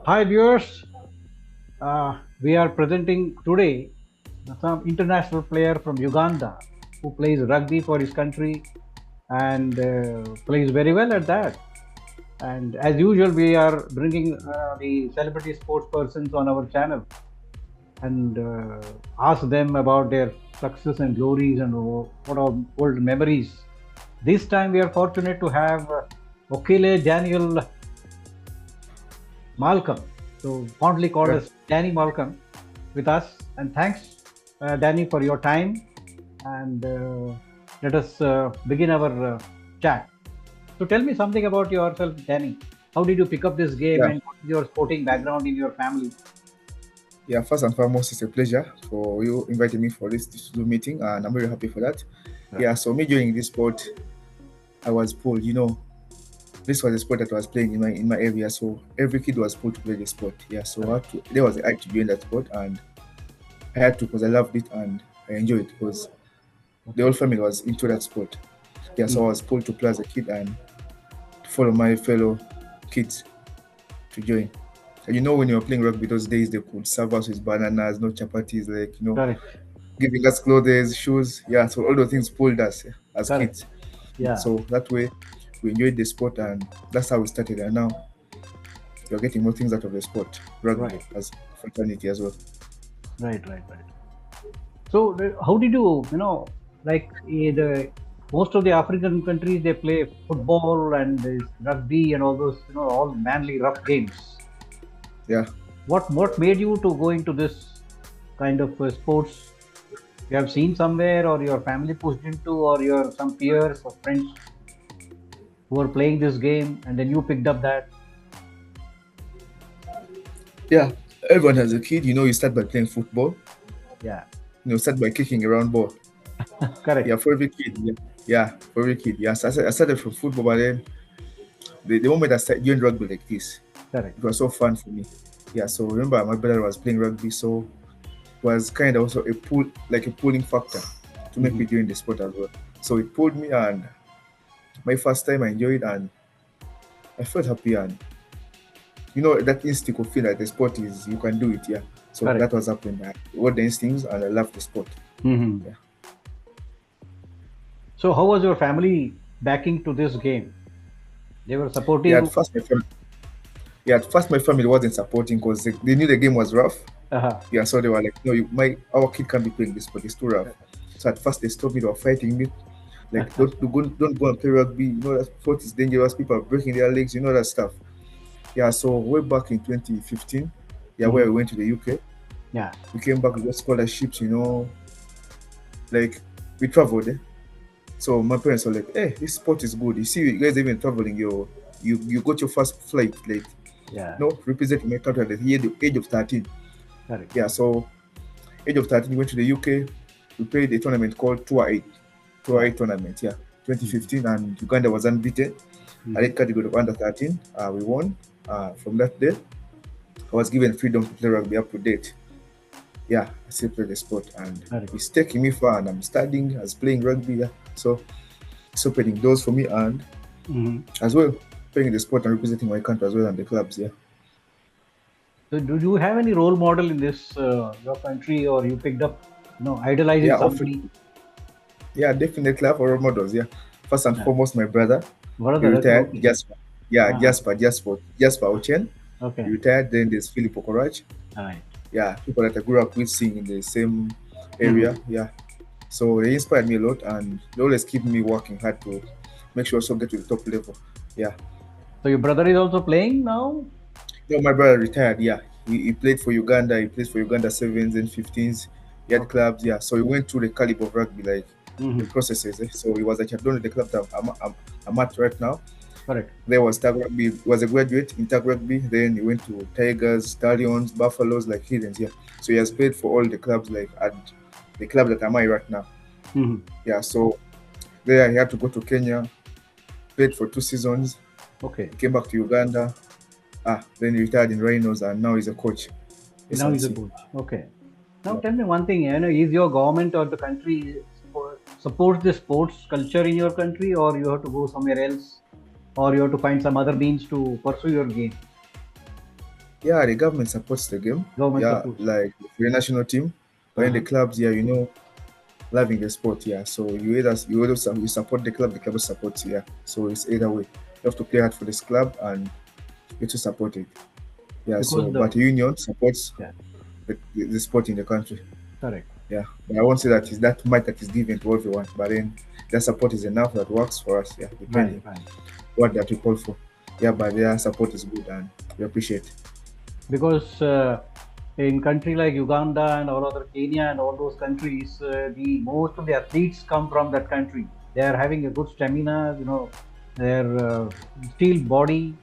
Hi viewers, we are presenting today some international player from Uganda who plays rugby for his country and plays very well at that. And as usual, we are bringing the celebrity sports persons on our channel and ask them about their success and glories and what are old memories. This time we are fortunate to have Okile Daniel Malcolm, so fondly called Yeah, as Danny Malcolm, with us. And thanks, Danny, for your time. And let us begin our chat. So tell me something about yourself, Danny. How did you pick up this game yeah, and what is your sporting background in your family? yeah. First and foremost, it's a pleasure for you inviting me for this Zoom meeting, and I'm very happy for that. Right. Yeah, so me during this sport, I was pulled. This was a sport that I was playing in my area, so every kid was pulled to play the sport. Yeah, so there was I had to join that sport, and I had to because I loved it and I enjoyed it because the Okay. whole family was into that sport. Yeah, so I Mhm. was pulled to play as a kid and to follow my fellow kids to join. And when you were playing rugby those days, they could serve us with bananas, no chapatis, Correct. giving us clothes, shoes. Yeah, so all those things pulled us as Correct. kids. Yeah. So that way we enjoyed the sport and that's how we started. And now you're getting more things out of the sport, rugby Right. as fraternity as well. Right. Right. Right. So how did like the most of the African countries they play football and this rugby and all those all manly rough games. Yeah. What made you to go into this kind of sports? You have seen somewhere, or your family pushed into, or your some peers or friends who were playing this game, and then you picked up that. Yeah. Everyone as a kid, you start by playing football, Yeah, start by kicking around ball. Yeah, correct, for every kid. Yeah. Yeah, for every kid. Yeah, so I started from football, but then the moment I started doing rugby like this, correct. it was so fun for me. Yeah, so remember my brother was playing rugby, so was kind of also a pulling factor to make Hmm. me join the sport as well. So it pulled me, and my first time I enjoyed, and I felt happy, and that instinct of feel like the sport is you can do it, yeah. So that Correct. was happening. I got the instincts, and I loved the sport. Hmm. Yeah, So how was your family backing to this game? They were yeah. supportive. At first my family wasn't supporting because they knew the game was rough. Uh-huh. Yeah, so they were like, no, our kid can't be playing this sport. It's too rough. So at first they stopped me. They were fighting me. Like, don't go and play rugby. That sport is dangerous. People are breaking their legs. That stuff. Yeah, so way back in 2015, yeah, where Hmm. we went to the UK, Yeah, we came back with got scholarships, like we traveled. So my parents were like, hey, this sport is good. You see, you guys even traveling, you got your first flight, like, yeah, representing my country at the age of 13. correct. Yeah, so age of 13, we went to the UK. We played a tournament called Tour Right. 8 tournament, yeah, Hmm. 2015, and Uganda was unbeaten. At Hmm. that category of under 13, we won. From that day, I was given freedom to play rugby up to date. Yeah, I still play the sport and Correct. it's taking me far and I'm studying as playing rugby. Yeah. So it's opening doors for me and Hmm. as well playing the sport and representing my country as well and the clubs. Yeah. So do you have any role model in this your country, or you picked up, idolizing Yeah, often, somebody? yeah, definitely have role models. Yeah. First and Yeah. foremost, my brother. He Brother, okay, retired. okay. Jasper. Yeah, Uh-huh. Jasper Ochen. He Okay. retired. Then there's Philip Okorach. All right. Yeah, people that I grew up with seeing in the same area. Hmm. Yeah. So they inspired me a lot and they always keep me working hard to make sure I also get to the top level. Yeah. So your brother is also playing now? No, my brother retired. Yeah. He played for Uganda. He plays for Uganda sevens and 15s. He had Okay. clubs. Yeah. So he went through the caliber of rugby, like the Hmm. processes. So he was like, I've done the club that I'm at right now. Correct. There was tag rugby. He was a graduate in tag rugby. Then he went to Tigers, Stallions, Buffaloes, like Heathens. Yeah. So he has played for all the clubs, like at the club that I'm at right now. Hmm. Yeah. So there he had to go to Kenya, played for 2 seasons. Okay. He came back to Uganda. Then he retired in Rhinos and now he's a coach. Now he's a SNC. coach. Okay. Now Yeah. tell me one thing. Is your government or the country supports the sports culture in your country, or you have to go somewhere else, or you have to find some other means to pursue your game? Yeah, the government supports the game. Government Yeah, supports it. like for the national team, but in the Uh-huh. clubs, yeah, loving the sport. Yeah, so you support the club supports. Yeah, so it's either way. You have to play hard for this club and you to support it. Yeah, Because so the but the union supports yeah, the sport in the country. correct. Yeah, but I won't say that is that much that is given to everyone. But then their support is enough that works for us. Yeah, Right, depending right. what that we call for. Yeah, but their support is good and we appreciate. Because in country like Uganda and all other Kenya and all those countries, the most of the athletes come from that country. They are having a good stamina, their steel body,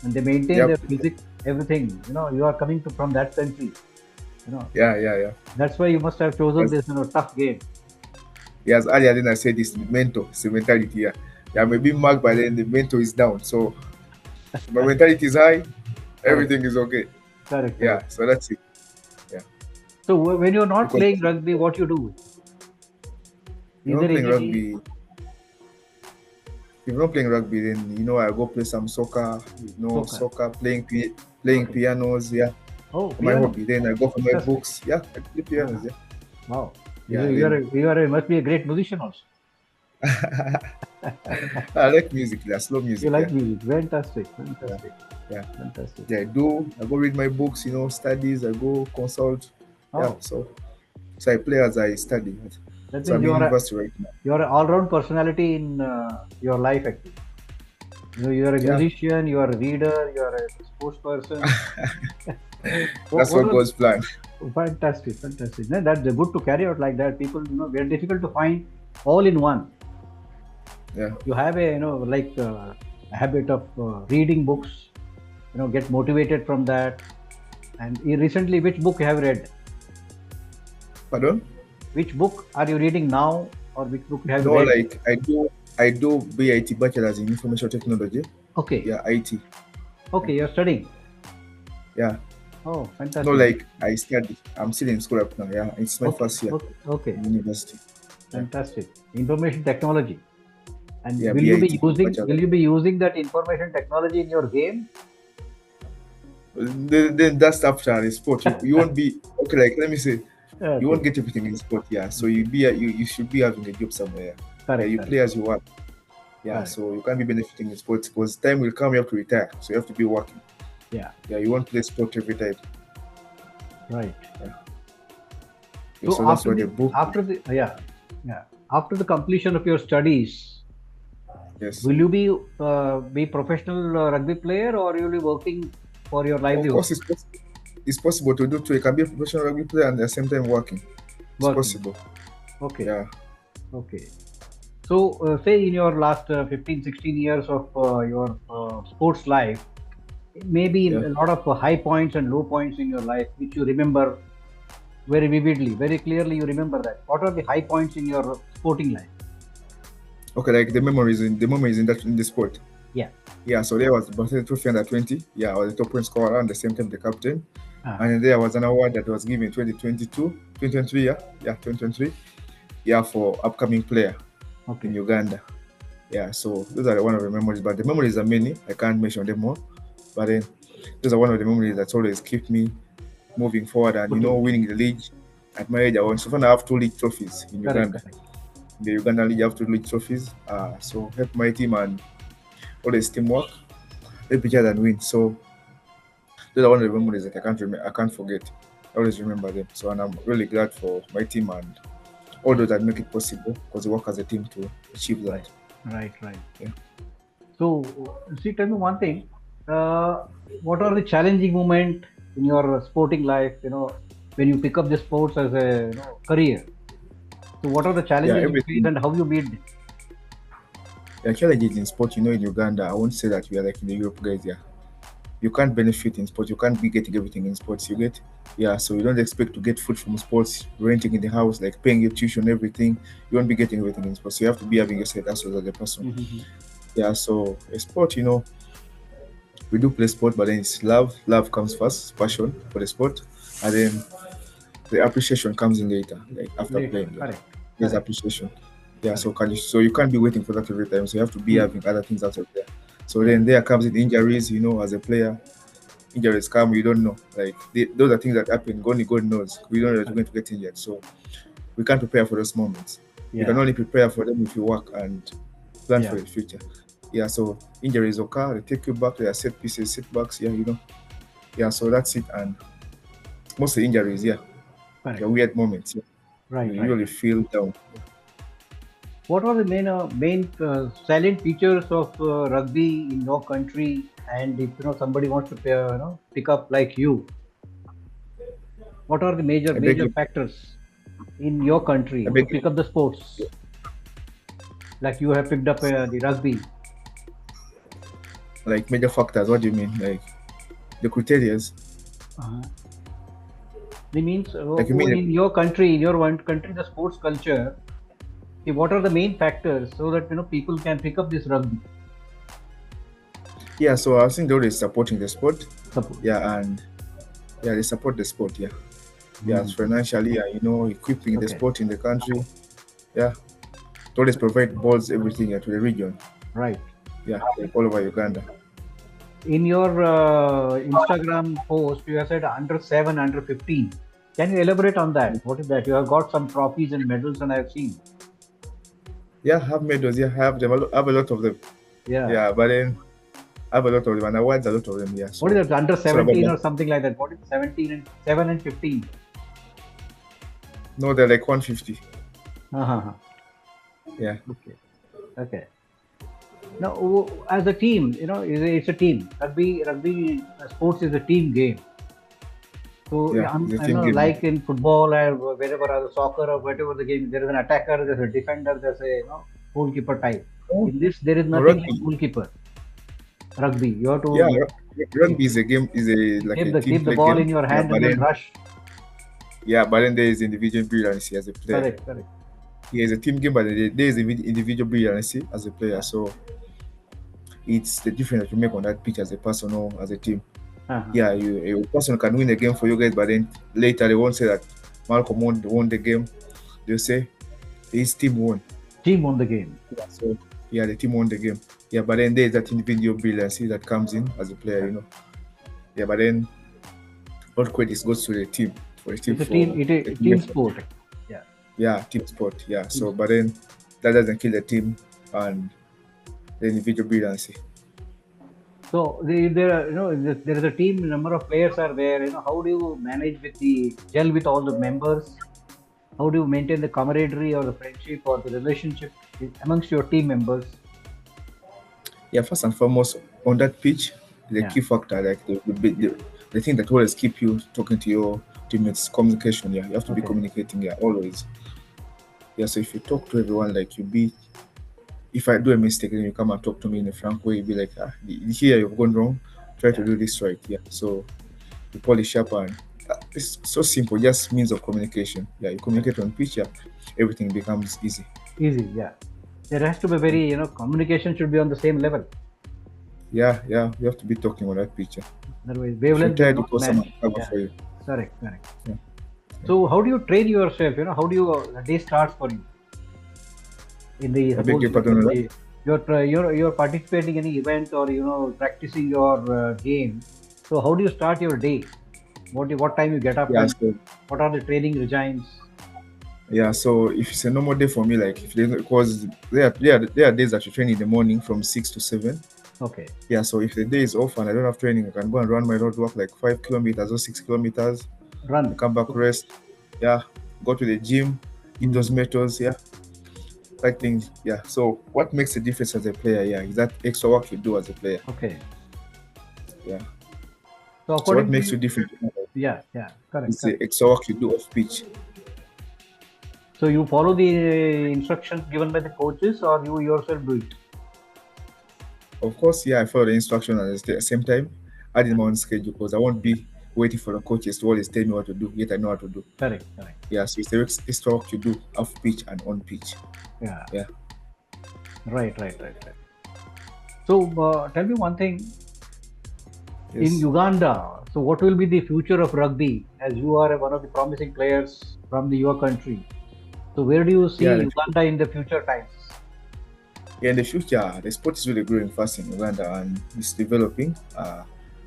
and they maintain their Yep. physique, everything. You are coming from that country. You know, Yeah, yeah, yeah. that's why you must have chosen Yes. this, tough game. Yes, earlier then I said this mental, it's a mentality. Yeah, yeah, maybe marked, but then the mental is down. So my mentality is high, Correct, everything is okay. correct, Yeah, correct. so that's it. Yeah, So when you're not because playing rugby, what you do? if Is you're not there playing any? rugby, if you're not playing rugby, then I go play some soccer. Soccer? Soccer, playing Okay. pianos. Yeah, Oh, for my piano. hobby. Then I go for my Fantastic. books. Yeah, I play pianos. Uh-huh. Yeah, Wow. yeah. Then Must be a great musician also. I like music. Yeah, slow You music. like Yeah, music. Fantastic. yeah, Fantastic. yeah. Fantastic. Yeah, I do. I go read my books. Studies. I go consult. Yeah, Oh, so I play as I study. that So means I'm in university right now. you are an all-round personality in your life actually. You are a Yeah, musician, you are a reader, you are a sports person. that's What what are God's plan. fantastic, fantastic. No, that's good to carry out like that. People, very difficult to find all in one. Yeah. You have a habit of reading books, get motivated from that. And recently, which book you have read? Pardon? Which book are you reading now, or which book you have No, read? like I do BIT bachelor's in information technology. Okay, Yeah, IT. Yeah. okay, you're studying. Yeah. Oh, No, fantastic. like I study. I'm still in school up now. Yeah. It's my Okay, first year okay, okay, in university. Yeah. fantastic. Information technology. And Yeah, BIT will bachelor. you be using that information technology in your game? Then that's after the sport. You won't be okay, like let me say, you won't Okay, get everything in sport, yeah. So okay. you should be having a job somewhere. Yeah, Correct, you correct, play as you work. Yeah, correct. so you can't be benefiting in sports because time will come you have to retire. So you have to be working. Yeah, Yeah, you won't play sport every time. right. Yeah. Okay, So so that's what the book. yeah, after the completion of your studies, Yes. will you be professional rugby player, or you will be working for your Of livelihood? course, it's possible to do too. You can be a professional rugby player and at the same time working. It's Working. possible. Okay, Yeah. okay. So, say in your last 15, 16 years of your sports life, maybe Yeah. a lot of high points and low points in your life, which you remember very vividly, very clearly. You remember that. What are the high points in your sporting life? Okay, like the memories in that in the sport. Yeah. Yeah, so there was Brazil trophy under 20. Yeah, I was the top point scorer and the same time the captain. Uh-huh. And then there was an award that was given 2022, 2023, yeah. Yeah, 2023. Yeah, for upcoming player in Okay. Uganda. Yeah, so those are one of the memories, but the memories are many. I can't mention them all. But then those are one of the memories that always keep me moving forward and Motivate. winning the league. At my age, I want so far I have two league trophies in Correct. Uganda. Correct. In the Uganda league, I have two league trophies. So help my team and always teamwork, help each other and win. So those are one of the memories that I can't forget. I always remember them. So and I'm really glad for my team and all those that make it possible because we work as a team to achieve Right. that. Right. Right. Yeah. So, see, tell me one thing. Uh, what are the challenging moment in your sporting life? When you pick up the sports as a career. So, what are the Yeah, challenges you face everything. and how you beat them? Yeah, challenges in sport, in Uganda, I won't say that we are like in the Europe guys, yeah. You can't benefit in sports. You can't be getting everything in sports. You get, yeah. So you don't expect to get food from sports, renting in the house, like paying your tuition, everything. You won't be getting everything in sports. So you have to be having your side hustle as a person. Mhm. Yeah. So a sport, we do play sport, but then it's love. Love comes first, passion for the sport, and then the appreciation comes in later, like after Later. playing. Yeah, Correct. there's Correct. appreciation. Yeah. Correct. So you can't be waiting for that every time. So you have to be Hmm. having other things out of there. So Yeah. then there comes in injuries, as a player injuries come, you don't know. Like those are things that happen. Only God knows. We don't know that we're going to get injured, so we can't prepare for those moments. You can Yeah, only prepare for them if you work and plan yeah, for the future. Yeah, so injuries occur, they take you back, they are set pieces, setbacks, yeah, Yeah, so that's it. And most of the injuries, yeah, correct. they're weird moments. Yeah. You Right, right, usually right. feel down. What are the main salient features of rugby in your country? And if somebody wants to pick up like you, what are the major I beg major you, factors in your I country to beg you, pick up the sports like you have picked up the rugby? like major factors, what do you mean? Like the criterias? Uh-huh. It means Like you mean, in your country, in your one country, the sports culture. See, what are the main factors so that people can pick up this rugby? yeah, so I think they're supporting the sport. Support. Yeah, and yeah, they support the sport, yeah. Yeah, Hmm. financially, yeah, equipping the Okay. sport in the country. Yeah, they always provide balls, everything, yeah, to the region. Right. Yeah, like all over Uganda. In your Instagram post, you have said under 7, under 15. Can you elaborate on that? What is that? You have got some trophies and medals, and I have seen. Yeah, have medals, yeah, have them, have a lot of them. Yeah. Yeah, but then have a lot of them and awards a lot of them, yeah. What is So that? Under it's all about 17 that. or something like that? What is 17 and 7 and 15? No, they're like 150. Uh-huh. Yeah. Okay. Okay. Now, as a team, it's a team. Rugby sports is a team game. So Yeah, yeah, it's a I team know, game. like in football or wherever other soccer or whatever the game, there is an attacker, there's a defender, there's a goalkeeper type. Oh, In this, there is no, nothing like rugby. goalkeeper. Rugby, you have Yeah, to rugby is a game, is a like a team keep the play ball game. in your Yeah, hand but and then then rush. there is individual brilliance as a player. Correct, correct. Yeah, it's a team game, but there is individual brilliance as a player. Yeah. So it's the difference that you make on that pitch as a person or as a team. Uh-huh. Yeah, a person can win the game for you guys, but then later they won't say that Malcolm won the game. They'll say his team won. Team won the game. Yeah, so yeah, the team won the game. Yeah, but then there's that individual brilliance that comes in as a player, Yeah. Yeah, but then all credit goes to the team for the team It's a team. for It the a team team effort. sport. Yeah. Yeah, team sport. Yeah. Team So, sport. but then that doesn't kill the team and the individual brilliance. So there are, there is a team. Number of players are there. How do you manage with the gel with all the members? How do you maintain the camaraderie or the friendship or the relationship amongst your team members? Yeah, first and foremost, on that pitch, the Yeah. key factor, like the thing that always keep you talking to your teammates, communication. Yeah, you have to be Okay. communicating. Yeah, always. Yeah, so if you talk to everyone, like if I do a mistake, then you come and talk to me in a frank way. You be like, here you've gone wrong. Try to Yeah. do this right. Yeah, so you polish up and it's so simple. Just means of communication. Yeah, you communicate on pitch. Yeah, everything becomes easy. Easy. Yeah. There has to be very, communication should be on the same level. Yeah, you have to be talking on that pitch. Yeah. Otherwise, If you're wavelength will tired, you not call someone match. to cover Yeah. for you. Correct. Correct. Yeah. So how do you train yourself? How do you the day starts for you in the I beg suppose your pardon on that. you're participating in any event or practicing your game. So how do you start your day? What time you get up Yeah, and so what are the training regimes? so if it's a normal day for me, like if there's because there are days that you train in the morning from 6 to 7. Okay, Yeah, so if the day is off and I don't have training, I can go and run my road walk like 5 kilometers or 6 kilometers. I run. come back, Okay. rest. Yeah, go to the gym, eat those Mhm. metals. Yeah, like things. Yeah. So what makes the difference as a player? Yeah, is that extra work you do as a player. Okay. Yeah. So So what according to makes you you, different yeah, yeah, correct, is the correct. extra work you do off pitch. So you follow the instructions given by the coaches, or you yourself do it? Of course, yeah, I follow the instruction at the same time, adding my own schedule because I won't be waiting for the coaches to always tell me what to do, yet I know how to do. Correct, correct. Yeah, so it's the extra work you do off pitch and on pitch. Yeah, Yeah. right, right, right, right. So tell me one thing. In Yes. Uganda, so what will be the future of rugby as you are one of the promising players from your country? So where do you see Yeah, Uganda in the future times? yeah, in the future, the sport is really growing fast in Uganda and it's developing.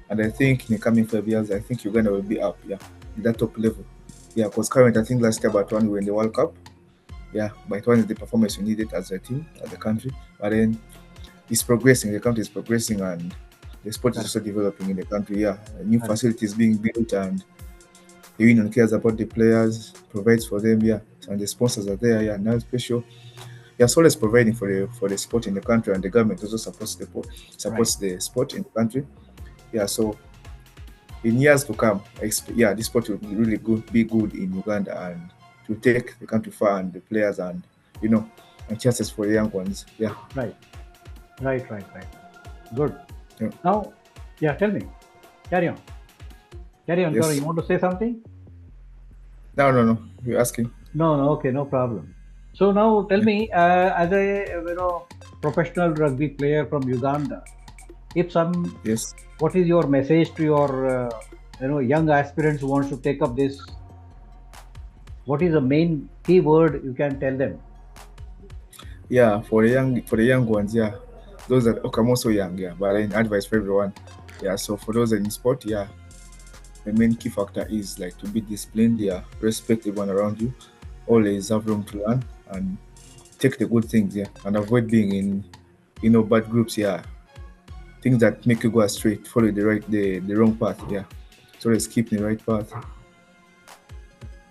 And I think in the coming 5 years, I think Uganda will be up, yeah, in that top level. Yeah, because currently, I think last year about one we were in the World Cup. Yeah, but it wasn't the performance we needed as a team, as a country. But then it's progressing, the country is progressing, and the sport is Correct. also developing in the country. Yeah, new Correct. facilities being built, and the union cares about the players, provides for them. Yeah, and the sponsors are there. Yeah, now special. Yeah, so always providing for the sport in the country, and the government also Right. supports the sport in the country. Yeah, so in years to come, yeah, this sport will really be good in Uganda, and to take the country far, and the players, and you know, and chances for the young ones. Yeah, Right. Right. Right. Right. Good. yeah. Now, yeah, tell me. Carry on. Carry on. Sorry, Yes. you want to say something? No, no, no. You're asking. No, no. Okay, no problem. So now, tell Yeah. me, as a professional rugby player from Uganda, if some, Yes. what is your message to your young aspirants who wants to take up this? What is the main key word you can tell them? Yeah, for the young ones, yeah. Those that okay, I'm also young, yeah, but then advice for everyone. Yeah, so for those in sport, yeah, the main key factor is like to be disciplined, yeah, respect everyone around you, always have room to learn, and take the good things, yeah, and avoid being in bad groups, yeah. Things that make you go astray, follow the wrong path, yeah. So let's keep the right path.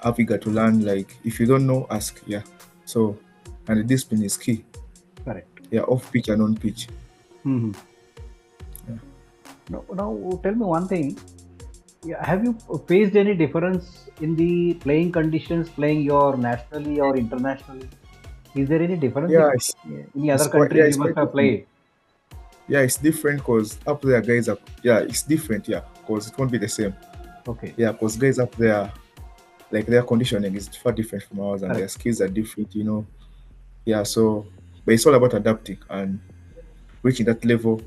Have eager to learn, like if you don't know, ask, yeah. So and the discipline is key. Correct. Yeah, off pitch and on pitch. Hmm. Yeah. Now, tell me one thing. Yeah, have you faced any difference in the playing conditions, playing your nationally or internationally? Is there any difference Yeah, in any other countries you it's must quite have different. played? Yeah, it's different because up there guys are, yeah, it's different, yeah, because it won't be the same. Okay, Yeah, because guys up there, like their conditioning is far different from ours, and their correct. skills are different. Yeah, so but it's all about adapting and reaching that level,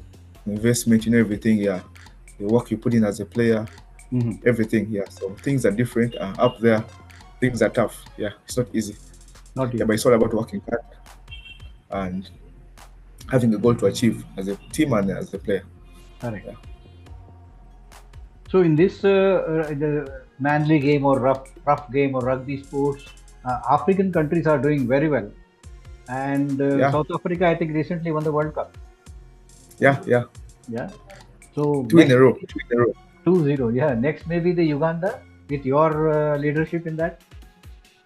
investment, everything, yeah. The work you put in as a player, Hmm. everything, yeah. So things are different. Up there, things are tough. Yeah, it's not easy. Not Yeah, but easy. it's all about working hard and having a goal to achieve as a team and as a player. Correct. Yeah. So in this the manly game or rough game or rugby sports, African countries are doing very well. And Yeah, South Africa, I think, recently won the World Cup. yeah, yeah. Yeah. So Two in next a row. maybe 2 in a row. 2-0. Yeah. Next maybe the Uganda with your leadership in that.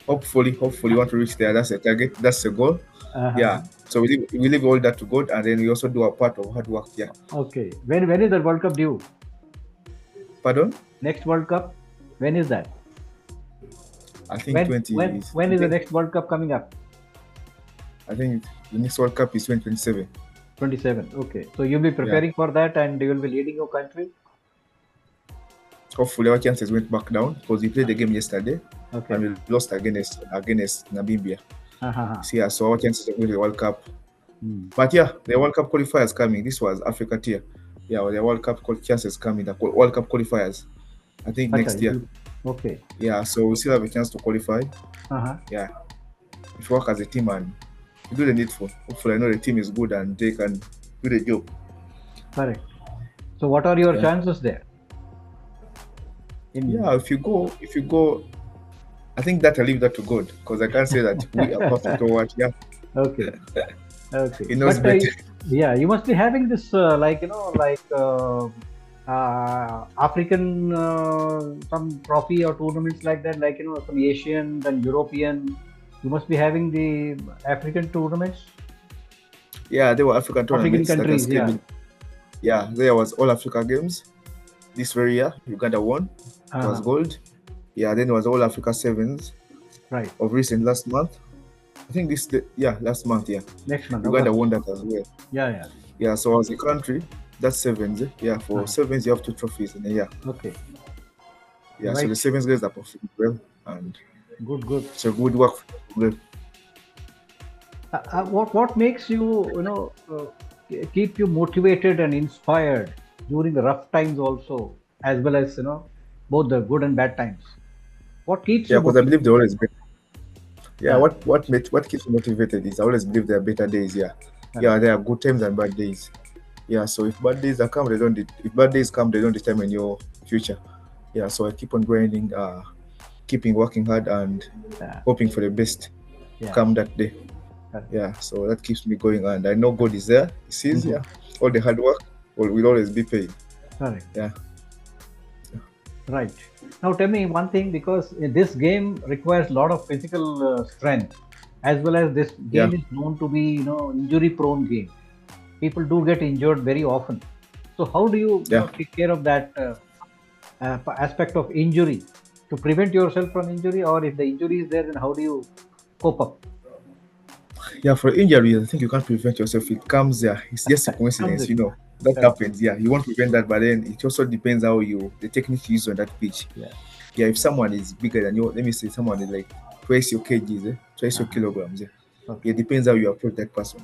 Hopefully, want to reach there. That's a target. That's the goal. Uh-huh. Yeah. So we leave all that to God, and then we also do our part of hard work. Yeah. Okay. When is the World Cup due? Pardon? Next World Cup? When is that? I think When 20 when is. when is the next World Cup coming up? I think the next World Cup is 2027. 27. Okay. So you'll be Yeah. preparing for that and you will be leading your country. Hopefully, our chances went back down because we played the game yesterday and Okay. we lost against Namibia. Uh-huh. So yeah, so our chances of winning the World Cup. Hmm. But yeah, the World Cup qualifiers coming. This was Africa tier. Yeah, well, the World Cup chances coming. The World Cup qualifiers. I think Acha, next year. okay. Yeah, so we still have a chance to qualify. Uh-huh. Yeah, if you work as a team and you do the needful. Hopefully, I know the team is good and they can do the job. Correct. So what are your Yeah, chances there? In yeah. If you go, I think that I leave that to God because I can't say that we are perfect or what. Yeah, Okay. Okay. He knows But better. yeah, you must be having this African some trophy or tournaments like that, like some Asian and European. You must be having the African tournaments, Yeah, there were African African tournaments that are countries. Yeah. scheduled. Yeah, there was all Africa games this very year. Uganda won. It was Uh-huh. gold. Yeah, then there was all Africa sevens Right. of recent last month. I think last month. Yeah, Next month, Uganda August. won that as well. Yeah, yeah. Yeah, so as a country, that's sevens. Yeah, for Uh-huh. sevens you have two trophies in a year. Okay. Yeah, so Right. the sevens guys are performing well, and Good, good. so good work for them. What makes you keep you motivated and inspired during the rough times also, as well as both the good and bad times? What keeps Yeah, you because I believe motivated? they always better. Yeah, Yeah, what keeps me motivated is I always believe there are better days. Yeah, correct. yeah, there are good times and bad days. Yeah, so if bad days are come, if bad days come, they don't determine your future. Yeah, so I keep on grinding, keeping working hard and Yeah, hoping for the best to yeah, come that day. correct. Yeah, so that keeps me going, and I know God is there. He sees, Mhm. yeah, all the hard work will always be paid. Correct. Yeah, Right. Now tell me one thing, because this game requires a lot of physical strength, as well as this yeah, game is known to be, injury prone game. People do get injured very often. So how do you, yeah, take care of that aspect of injury to prevent yourself from injury, or if the injury is there, then how do you cope up? yeah. For injuries, I think you can't prevent yourself. It comes there. It's just a Comes coincidence, it. That Correct. happens. Yeah, you won't prevent that, but then it also depends how the technique you use on that pitch. Yeah. Yeah, if someone is bigger than you, let me say someone is like twice your kgs, twice your Uh-huh. kilograms. Yeah, Okay. it depends how you approach that person.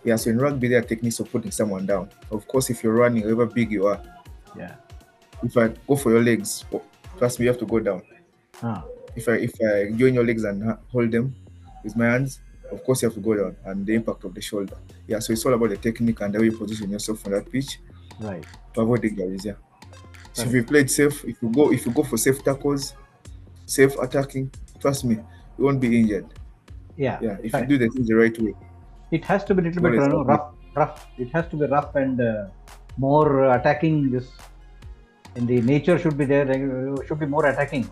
Yeah, so in rugby, there are techniques of putting someone down. Of course, if you're running, however big you are, Yeah. if I go for your legs, trust me, you have to go down. Ah. If I join your legs and hold them with my hands, of course you have to go down and the impact of the shoulder. Yeah, so it's all about the technique and how you position yourself on that pitch Right. to avoid injuries. Yeah. So if Correct. you played safe, if you go for safe tackles, safe attacking, trust me, you won't be injured. Yeah. Yeah, if you Correct. do the things the right way, It has to be a little you bit, always rough. It has to be rough and more attacking. This in the nature should be there. You should be more attacking,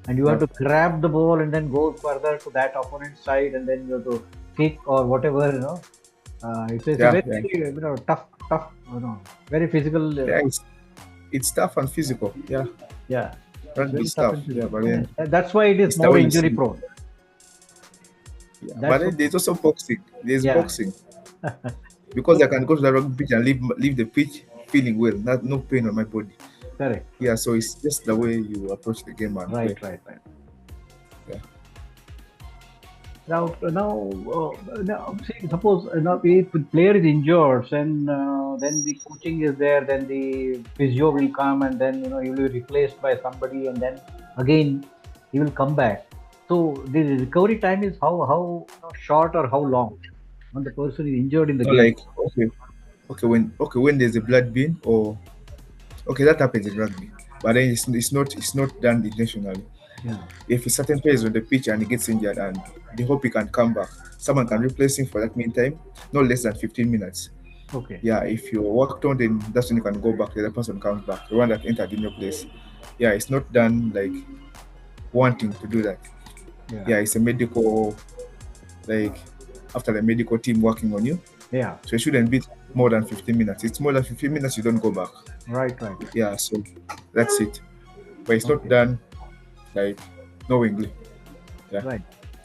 and you have yeah, to grab the ball and then go further to that opponent's side, and then you have to kick or whatever. It's a yeah, very, yeah, tough. Very physical. yeah. It's tough and physical. Yeah, Yeah, it's rugby very tough stuff. and Yeah, physical. but then That's why it is it's the more way you injury see it. prone. Yeah, but That's then what. there's also boxing. There's Yeah. boxing because I can go to the rugby pitch and leave the pitch feeling well, not no pain on my body. Correct. Yeah, so it's just the way you approach the game and Right. play. Right. Right. Yeah, Now, see, suppose now if the player is injured, then the coaching is there, then the physio will come, and then he will be replaced by somebody, and then again he will come back. So the recovery time is how short or how long when the person is injured in the so game. like when there's a blood bean or okay that happens in rugby, but then it's not done intentionally. Yeah. If a certain player is on the pitch and he gets injured and they hope he can come back, someone can replace him for that meantime, no less than 15 minutes. Okay. Yeah, if you worked on, then that's when you can go back. The other person comes back, the one that entered in your place. Yeah, it's not done like wanting to do that. Yeah. Yeah, it's a medical, like after the medical team working on you. Yeah. So it shouldn't be more than 15 minutes. It's more than 15 minutes, you don't go back. Right. Right. Yeah, so that's it. But it's not Okay. done like knowingly. Yeah, Right.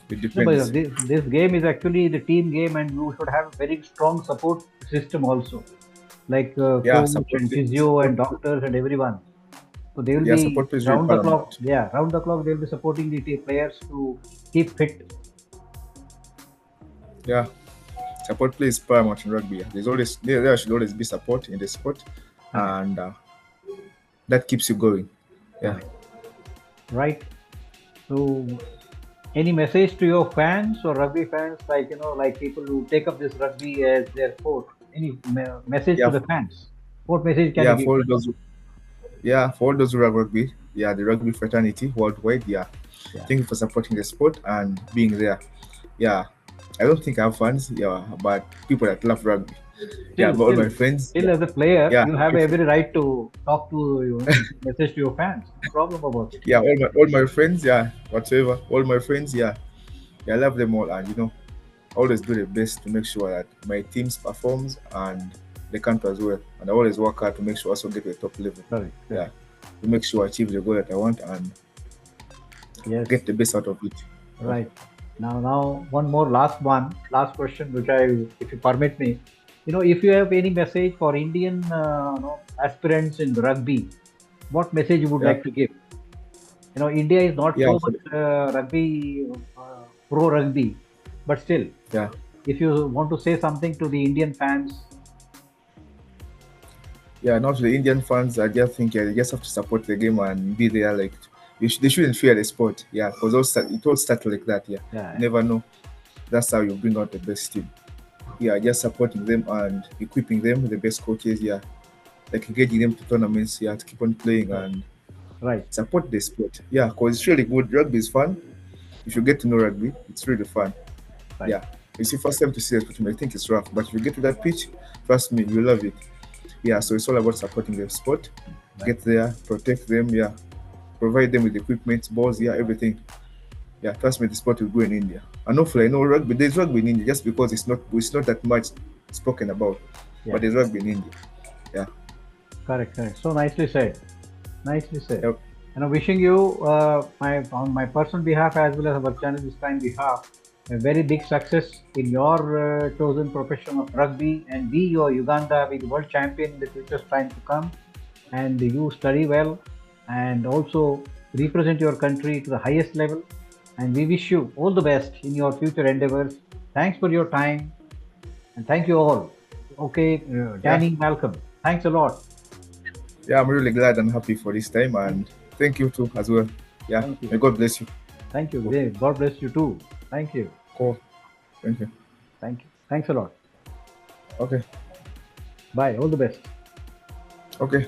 it No, but depends. this game is actually the team game, and you should have a very strong support system also, like Yeah, coach and physio and doctors and everyone. So they will be support plays very round the clock. paramount. Yeah, round the clock. They will be supporting the players to keep fit. Yeah, support plays paramount in rugby. There should always be support in the sport, Correct. and that keeps you going. Yeah. Correct. Right. So, any message to your fans or rugby fans, like like people who take up this rugby as their sport? Any message to Yeah, the fans? What message can you yeah, give? for all those who love rugby, yeah, the rugby fraternity worldwide, yeah. Yeah. Thank you for supporting the sport and being there. Yeah, I don't think I have fans, yeah, but people that love rugby. Yeah, Still, but all still, my friends, still, yeah, as a player, yeah, you have every right to talk to message to your fans. No problem about it. yeah, all my friends, yeah, whatever, all my friends, yeah, yeah, I love them all, and always do the best to make sure that my teams performs and the country as well. And I always work hard to make sure I also get to the top level. Sorry. Yeah, to make sure I achieve the goal that I want and Yes. get the best out of it. Yeah, Right. Now, one more last question, which if you permit me, if you have any message for Indian, aspirants in rugby, what message you would yeah, like to give? India is not yeah, so much rugby, pro rugby, but still, yeah. if you want to say something to the Indian fans, Yeah, not to the Indian fans. I just think they just have to support the game and be there. Like they shouldn't fear the sport. Yeah, because it all starts like that. Yeah, yeah, you never know. That's how you bring out the best team. yeah, just supporting them and equipping them with the best coaches, yeah, like engaging them to tournaments, yeah, to keep on playing Right. and Right. support the sport. Yeah, because it's really good. Rugby is fun. If you get to know rugby, it's really fun. Right. Yeah. You see, first time to see a sport, you may think it's rough, but if you get to that pitch, trust me, you love it. Yeah, so it's all about supporting the sport. Right. Get there, protect them, yeah, provide them with equipment, balls, yeah, everything. Yeah, trust me, the sport will go in India. And hopefully, I know rugby. There's rugby in India, just because it's not that much spoken about, Yeah. but there's rugby in India. Yeah. Correct. Correct. So nicely said. Nicely said. Yep. And I'm wishing you, my on my personal behalf as well as our channel's kind behalf, a very big success in your chosen profession of rugby, and be your Uganda be the world champion in the future time to come. And you study well, and also represent your country to the highest level. And we wish you all the best in your future endeavors. Thanks for your time, and thank you all. Okay, Yeah. Danny, Malcolm. Thanks a lot. Yeah, I'm really glad and happy for this time, and thank you too as well. Yeah. Thank you. May God bless you. Thank you. Okay. God bless you too. Thank you. Cool. Thank you. Thank you. Thanks a lot. Okay. Bye. All the best. Okay.